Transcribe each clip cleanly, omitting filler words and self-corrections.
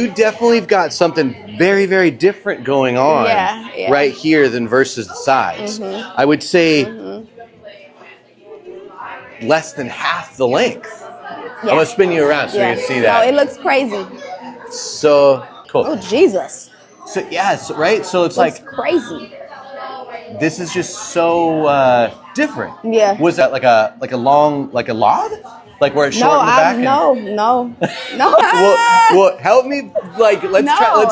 You definitely have got something very, very different going on right here than versus the sides. I would say less than half the length. I'm going to spin you around so you can see that. No, it looks crazy. So cool. Oh, Jesus. So, yes, right? So it's Looks like crazy. this is just so different. Yeah. Was that like a long, like a log? Like where it's short in the back? No. well, help me. Like, let's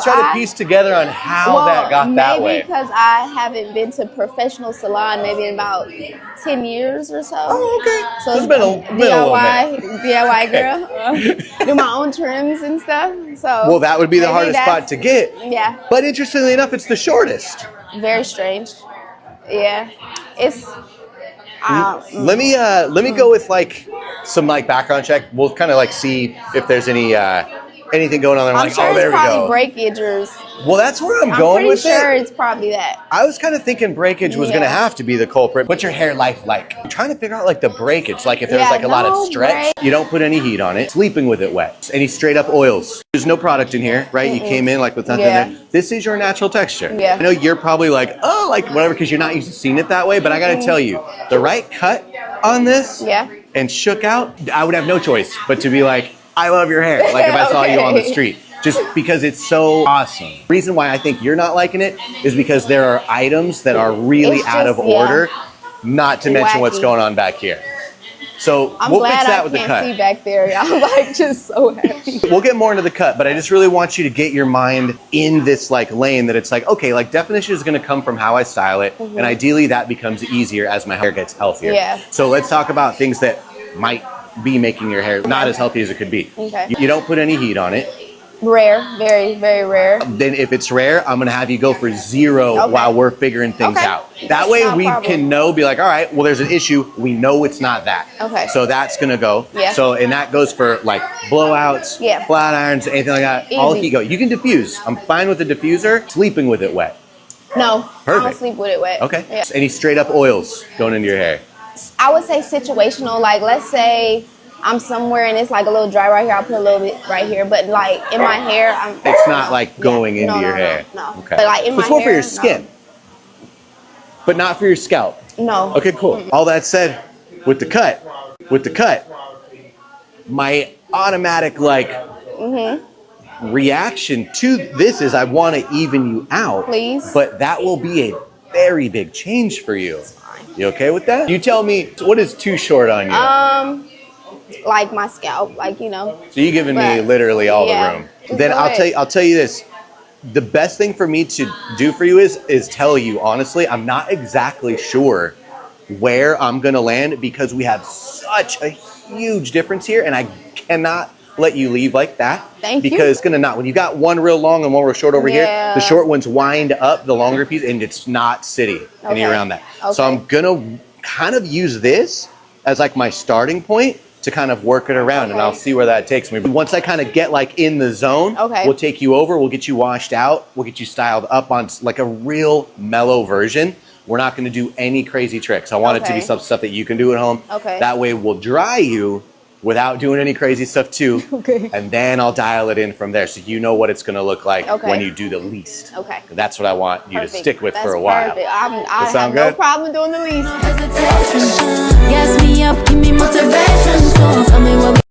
try to piece together on how that got that way. Maybe because I haven't been to professional salon maybe in about 10 years or so. Oh, okay. So it's been a little bit. DIY girl. Do my own trims and stuff. So well, that would be the hardest spot to get. Yeah. But interestingly enough, it's the shortest. Very strange. Yeah. It's. Let me go with like some like background check. We'll kind of like see if there's anything going on there. I'm like, sure oh, there it's we probably go. breakage or. Well, that's where I'm going with it. I'm pretty sure it's probably that. I was kind of thinking breakage was going to have to be the culprit. What's your hair life like? I'm trying to figure out like the breakage. Like if there's like a lot of stretch, you don't put any heat on it. Sleeping with it wet. Any straight up oils. There's no product in here, right? You came in like with nothing there. This is your natural texture. Yeah. I know you're probably like, oh, like whatever, because you're not used to seeing it that way. But I got to tell you, the right cut on this and shook out, I would have no choice but to be like, I love your hair. Like if I saw you on the street. Just because it's so awesome. The reason why I think you're not liking it is because there are items that are really out of order, not to mention what's going on back here. So we'll fix that with the cut. I'm glad I can't see back there. I'm like just so happy. We'll get more into the cut, but I just really want you to get your mind in this like lane that it's like, okay, like definition is gonna come from how I style it, and ideally that becomes easier as my hair gets healthier. Yeah. So let's talk about things that might be making your hair not as healthy as it could be. Okay. You don't put any heat on it. Rare, very, very rare. Then if it's rare, I'm gonna have you go for 0 while we're figuring things out. That way we can know, be like, all right, well there's an issue. We know it's not that. Okay. So that's gonna go. Yeah. So, and that goes for like blowouts, flat irons, anything like that. All heat go. You can diffuse. I'm fine with the diffuser. Sleeping with it wet. No, Perfect. I don't sleep with it wet. Okay. Yeah. Any straight up oils going into your hair? I would say situational. Like let's say I'm somewhere and it's like a little dry right here. I'll put a little bit right here, but like in my hair, it's not like going into your hair. No. Okay. But like in my hair, it's more for your skin, but not for your scalp. No. Okay, cool. All that said, with the cut, my automatic like reaction to this is I want to even you out. Please. But that will be a very big change for you. You okay with that? You tell me what is too short on you. Like my scalp, like you know. So you giving me literally all the room. Then I'll tell you this. The best thing for me to do for you is tell you honestly, I'm not exactly sure where I'm gonna land because we have such a huge difference here, and I cannot let you leave like that. Thank you. Because it's gonna not. When you got one real long and one real short over here, the short ones wind up the longer piece, and it's not sitting any around that. So I'm gonna kind of use this as like my starting point to kind of work it around, and I'll see where that takes me. Once I kind of get like in the zone, we'll take you over, we'll get you washed out, we'll get you styled up on like a real mellow version. We're not gonna do any crazy tricks. I want it to be some stuff that you can do at home. That way we'll dry you without doing any crazy stuff too. And then I'll dial it in from there so you know what it's gonna look like when you do the least. That's what I want you to stick with for a while. I have no problem doing the least. Gas me up, give me motivation. So tell me what